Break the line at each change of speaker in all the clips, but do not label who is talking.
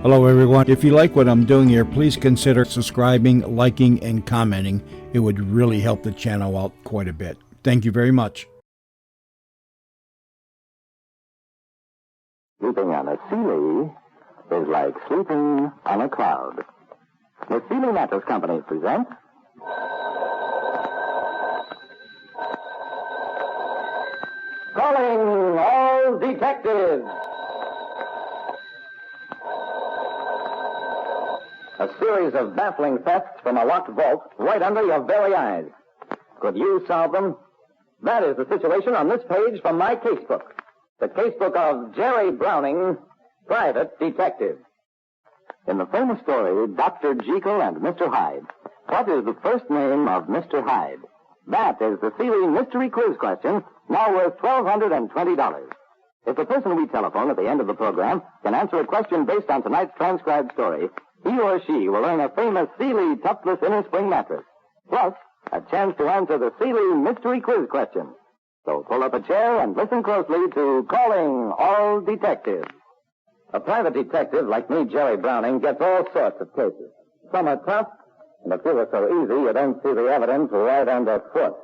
Hello everyone. If you like what I'm doing here, please consider subscribing, liking, and commenting. It would really help the channel out quite a bit. Thank you very much.
Sleeping on a Sealy is like sleeping on a cloud. The Sealy Mattress Company presents Calling All Detectives. A series of baffling thefts from a locked vault right under your very eyes. Could you solve them? That is the situation on this page from my casebook. The casebook of Jerry Browning, Private Detective. In the famous story, Dr. Jekyll and Mr. Hyde, what is the first name of Mr. Hyde? That is the Sealy Mystery Quiz question, now worth $1,220. If the person we telephone at the end of the program can answer a question based on tonight's transcribed story, he or she will earn a famous Sealy Toughless Inner Spring mattress, plus a chance to answer the Sealy Mystery Quiz question. So pull up a chair and listen closely to Calling All Detectives. A private detective like me, Jerry Browning, gets all sorts of cases. Some are tough, and a few are so easy you don't see the evidence right underfoot.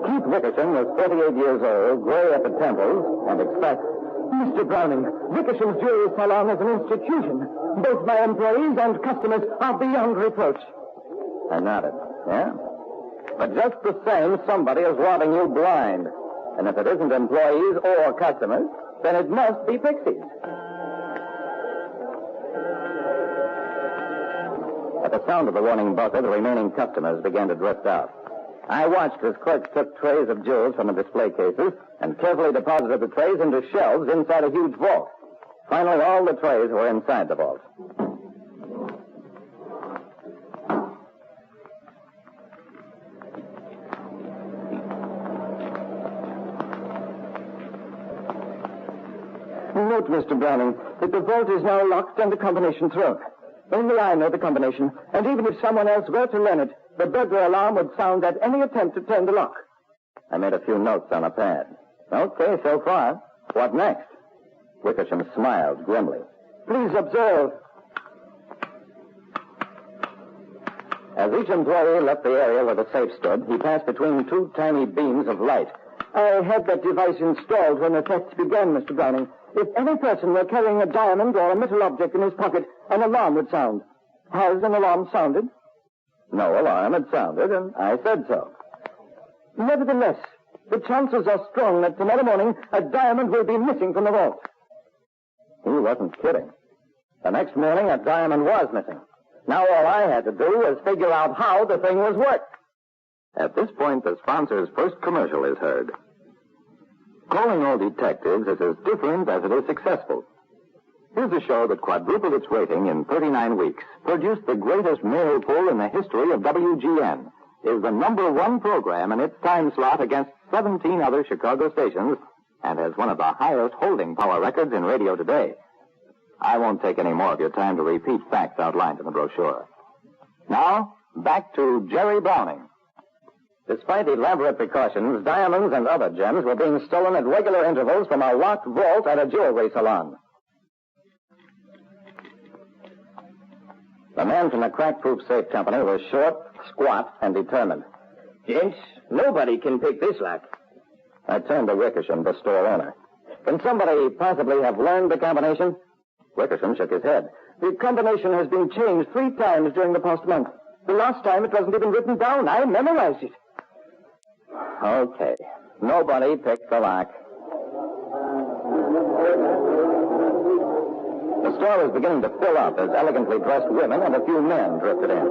Keith Wickersham was 38 years old, gray at the temples, and expects...
Mr. Browning, Wickersham's Jewelry Salon is an institution. Both my employees and customers are beyond reproach.
I nodded. Yeah? But just the same, somebody is robbing you blind. And if it isn't employees or customers, then it must be pixies. At the sound of the warning buzzer, the remaining customers began to drift out. I watched as clerks took trays of jewels from the display cases and carefully deposited the trays into shelves inside a huge vault. Finally, all the trays were inside the vault.
Note, Mr. Browning, that the vault is now locked and the combination thrown. Only I know the combination, and even if someone else were to learn it, the burglar alarm would sound at any attempt to turn the lock.
I made a few notes on a pad. Okay, so far. What next? Wickersham smiled grimly.
Please observe.
As each employee left the area where the safe stood, he passed between two tiny beams of light.
I had that device installed when the thefts began, Mr. Browning. If any person were carrying a diamond or a metal object in his pocket, an alarm would sound. Has an alarm sounded?
No alarm had sounded, and I said so.
Nevertheless, the chances are strong that tomorrow morning a diamond will be missing from the vault.
He wasn't kidding. The next morning, a diamond was missing. Now all I had to do was figure out how the thing was worked. At this point, the sponsor's first commercial is heard. Calling All Detectives is as different as it is successful. Here's a show that quadrupled its rating in 39 weeks, produced the greatest mail pull in the history of WGN, is the #1 program in its time slot against 17 other Chicago stations, and has one of the highest holding power records in radio today. I won't take any more of your time to repeat facts outlined in the brochure. Now, back to Jerry Browning. Despite elaborate precautions, diamonds and other gems were being stolen at regular intervals from a locked vault at a jewelry salon. The man from the crack-proof safe company was short, squat, and determined.
Gents, nobody can pick this lock.
I turned to Wickersham, the store owner. Can somebody possibly have learned the combination? Wickersham shook his head.
The combination has been changed 3 times during the past month. The last time it wasn't even written down. I memorized it.
Okay. Nobody picked the lock. The store was beginning to fill up as elegantly dressed women and a few men drifted in.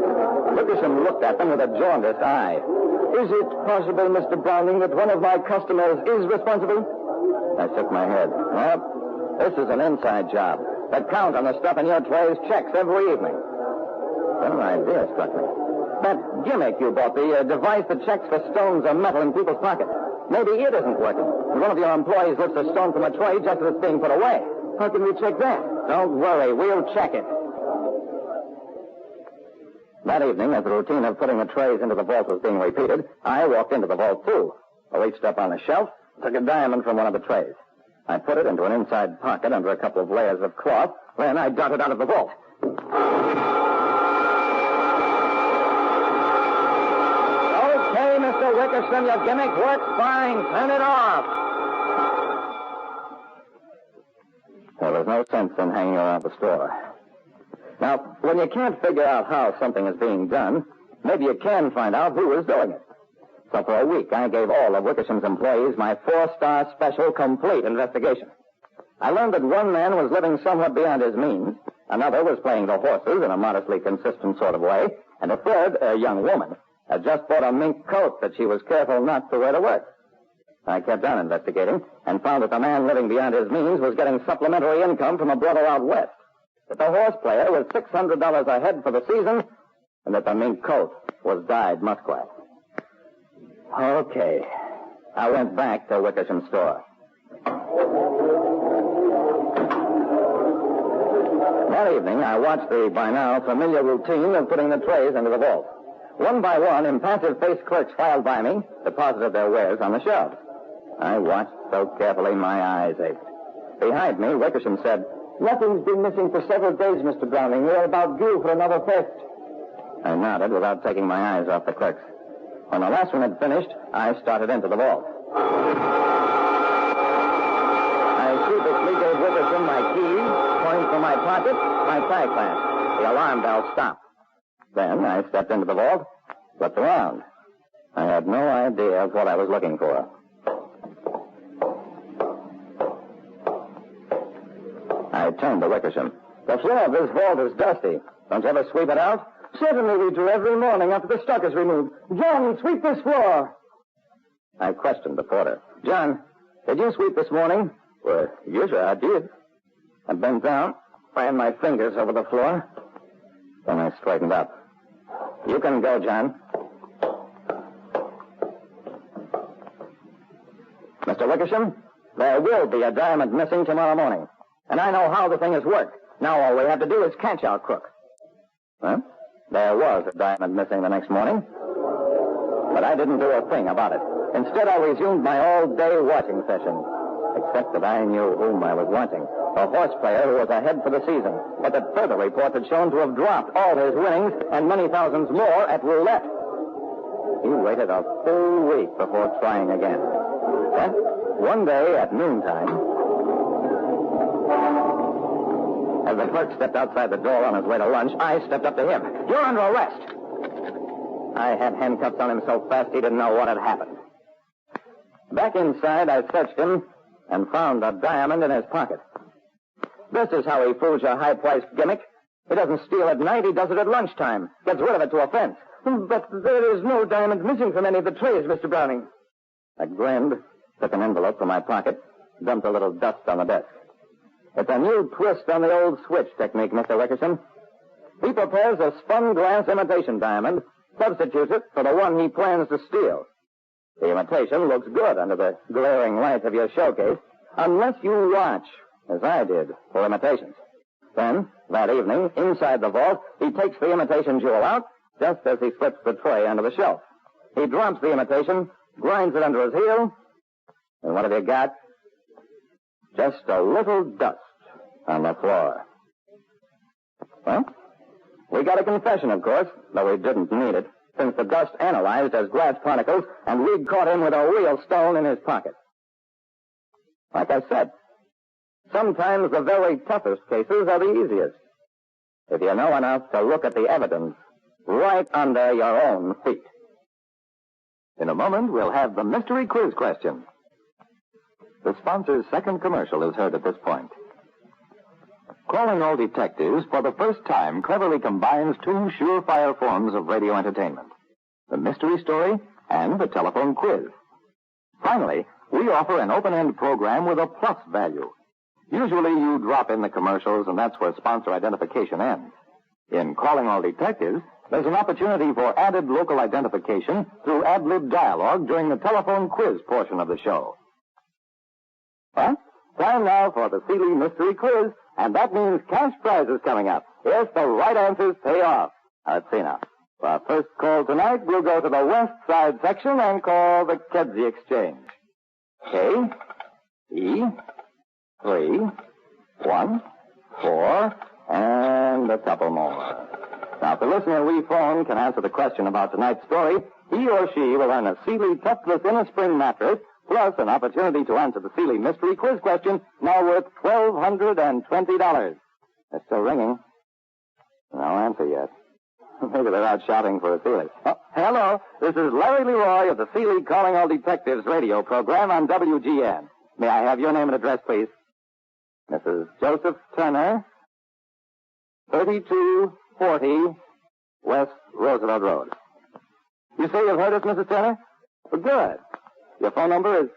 Wickersham looked at them with a jaundiced eye.
Is it possible, Mr. Browning, that one of my customers is responsible?
I shook my head. Well, this is an inside job. The count on the stuff in your trays checks every evening. Then an idea struck me. That gimmick you bought, the device that checks for stones or metal in people's pockets. Maybe it isn't working. One of your employees lifts a stone from a tray just as it's being put away.
How can we check that?
Don't worry, we'll check it. That evening, as the routine of putting the trays into the vault was being repeated, I walked into the vault, too. I reached up on the shelf, took a diamond from one of the trays. I put it into an inside pocket under a couple of layers of cloth. Then I darted out of the vault. Okay, Mr. Wickerson, your gimmick works fine. Turn it off. There was no sense in hanging around the store. Now, when you can't figure out how something is being done, maybe you can find out who is doing it. So for a week, I gave all of Wickersham's employees my 4-star special complete investigation. I learned that one man was living somewhat beyond his means, another was playing the horses in a modestly consistent sort of way, and a third, a young woman, had just bought a mink coat that she was careful not to wear to work. I kept on investigating and found that the man living beyond his means was getting supplementary income from a brother out west, that the horse player was $600 ahead for the season, and that the mink coat was dyed muskrat. Okay. I went back to Wickersham's store. That evening, I watched the, by now, familiar routine of putting the trays into the vault. One by one, impassive-faced clerks filed by me, deposited their wares on the shelves. I watched so carefully my eyes ached. Behind me, Wickersham said,
Nothing's been missing for several days, Mr. Browning. We're about due for another theft.
I nodded without taking my eyes off the clerks. When the last one had finished, I started into the vault. I sheepishly gave Wickersham my keys, coins from my pocket, my tie clasp. The alarm bell stopped. Then I stepped into the vault, looked around. I had no idea of what I was looking for. I turned to Wickersham. The floor of this vault is dusty. Don't you ever sweep it out?
Certainly we do every morning after the stock is removed. John, sweep this floor.
I questioned the porter. John, did you sweep this morning? Well, usually I did. I bent down, ran my fingers over the floor. Then I straightened up. You can go, John. Mr. Wickersham, there will be a diamond missing tomorrow morning. And I know how the thing is worked. Now all we have to do is catch our crook. Well, there was a diamond missing the next morning. But I didn't do a thing about it. Instead, I resumed my all-day watching session. Except that I knew whom I was watching. A horse player who was ahead for the season, but that further reports had shown to have dropped all his winnings and many thousands more at roulette. He waited a full week before trying again. Then, one day at noontime, as the clerk stepped outside the door on his way to lunch, I stepped up to him. You're under arrest. I had handcuffs on him so fast he didn't know what had happened. Back inside, I searched him and found a diamond in his pocket. This is how he fools your high-priced gimmick. He doesn't steal at night, he does it at lunchtime. Gets rid of it to a fence.
But there is no diamond missing from any of the trays, Mr. Browning.
I grinned, took an envelope from my pocket, dumped a little dust on the desk. It's a new twist on the old switch technique, Mr. Wickerson. He prepares a spun glass imitation diamond, substitutes it for the one he plans to steal. The imitation looks good under the glaring light of your showcase, unless you watch, as I did, for imitations. Then, that evening, inside the vault, he takes the imitation jewel out, just as he slips the tray under the shelf. He drops the imitation, grinds it under his heel, and what have you got? Just a little dust on the floor. Well, we got a confession, of course, though we didn't need it, since the dust analyzed as glass particles, and we'd caught him with a real stone in his pocket. Like I said, sometimes the very toughest cases are the easiest, if you know enough to look at the evidence right under your own feet.
In a moment, we'll have the mystery quiz question. The sponsor's second commercial is heard at this point. Calling All Detectives, for the first time, cleverly combines two surefire forms of radio entertainment: the mystery story and the telephone quiz. Finally, we offer an open-end program with a plus value. Usually you drop in the commercials, and that's where sponsor identification ends. In Calling All Detectives, there's an opportunity for added local identification through ad-lib dialogue during the telephone quiz portion of the show. Well, time now for the Seeley Mystery Quiz, and that means cash prizes coming up if the right answers pay off. Let's see now. For our first call tonight, we'll go to the West Side section and call the Kedzie Exchange.
3, 1, 4, and a couple more. Now, if the listener we phone can answer the question about tonight's story, he or she will earn a Sealy Toughless Innerspring mattress, plus an opportunity to answer the Sealy Mystery Quiz question, now worth $1,220. They're still ringing. No answer yet. Maybe they're out shopping for a Sealy. Oh, hello. This is Larry Leroy of the Sealy Calling All Detectives radio program on WGN. May I have your name and address, please? Mrs. Joseph Turner, 3240 West Roosevelt Road. You say you've heard us, Mrs. Turner? Well, good. Your phone number is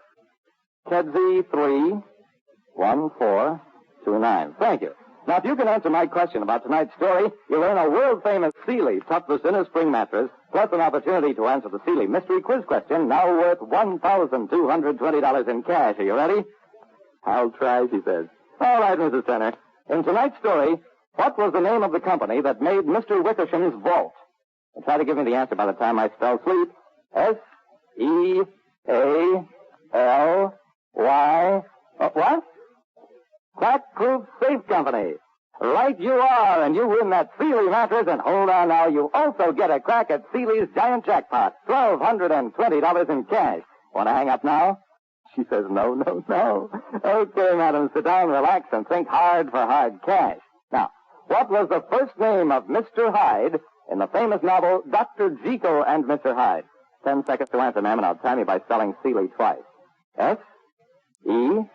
KEDZ31429. Thank you. Now, if you can answer my question about tonight's story, you'll earn a world-famous Sealy Toughless Innerspring mattress, plus an opportunity to answer the Sealy Mystery Quiz question, now worth $1,220 in cash. Are you ready? I'll try, she says. All right, Mrs. Turner. In tonight's story, what was the name of the company that made Mr. Wickersham's vault? And try to give me the answer by the time I spell sleep. S-E-A-L-Y... what? Crack-Proof Safe Company. Right you are, and you win that Sealy mattress, and hold on now, you also get a crack at Sealy's giant jackpot, $1,220 in cash. Want to hang up now? She says, no. Okay, madam, sit down, relax, and think hard for hard cash. Now, what was the first name of Mr. Hyde in the famous novel Dr. Jekyll and Mr. Hyde? 10 seconds to answer, ma'am, and I'll time you by spelling Sealy twice. S-E-A-L-Y-S-E-A.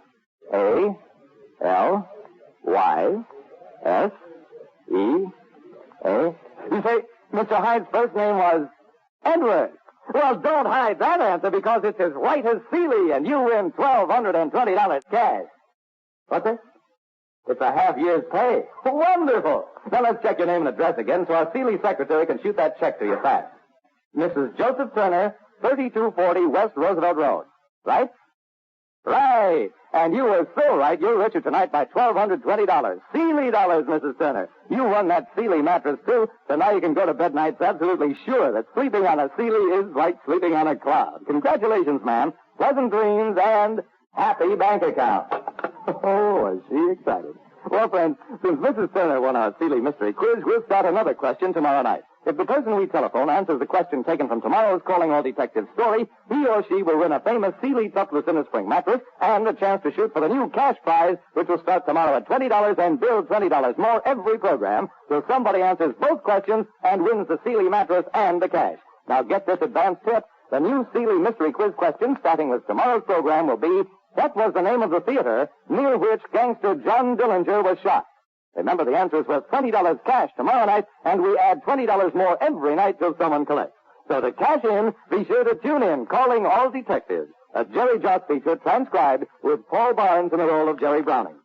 You say Mr. Hyde's first name was Edward. Well, don't hide that answer because it's as right as Sealy, and you win $1,220 cash. What's it? It's a half year's pay. Wonderful. Now let's check your name and address again so our Sealy secretary can shoot that check to you fast. Mrs. Joseph Turner, 3240 West Roosevelt Road. Right? Right. And you were so right, you're richer tonight by $1,220. Sealy dollars, Mrs. Turner. You won that Sealy mattress, too, so now you can go to bed nights absolutely sure that sleeping on a Sealy is like sleeping on a cloud. Congratulations, ma'am. Pleasant dreams and happy bank account. Oh, is she excited. Well, friends, since Mrs. Turner won our Sealy Mystery Quiz, we'll start another question tomorrow night. If the person we telephone answers the question taken from tomorrow's Calling All Detectives story, he or she will win a famous Sealy Toughless Innerspring mattress and a chance to shoot for the new cash prize, which will start tomorrow at $20 and build $20 more every program, till somebody answers both questions and wins the Sealy mattress and the cash. Now get this advance tip. The new Sealy Mystery Quiz question, starting with tomorrow's program, will be, what was the name of the theater near which gangster John Dillinger was shot? Remember, the answer is worth $20 cash tomorrow night, and we add $20 more every night till someone collects. So to cash in, be sure to tune in, Calling All Detectives, a Jerry Joss feature transcribed with Paul Barnes in the role of Jerry Browning.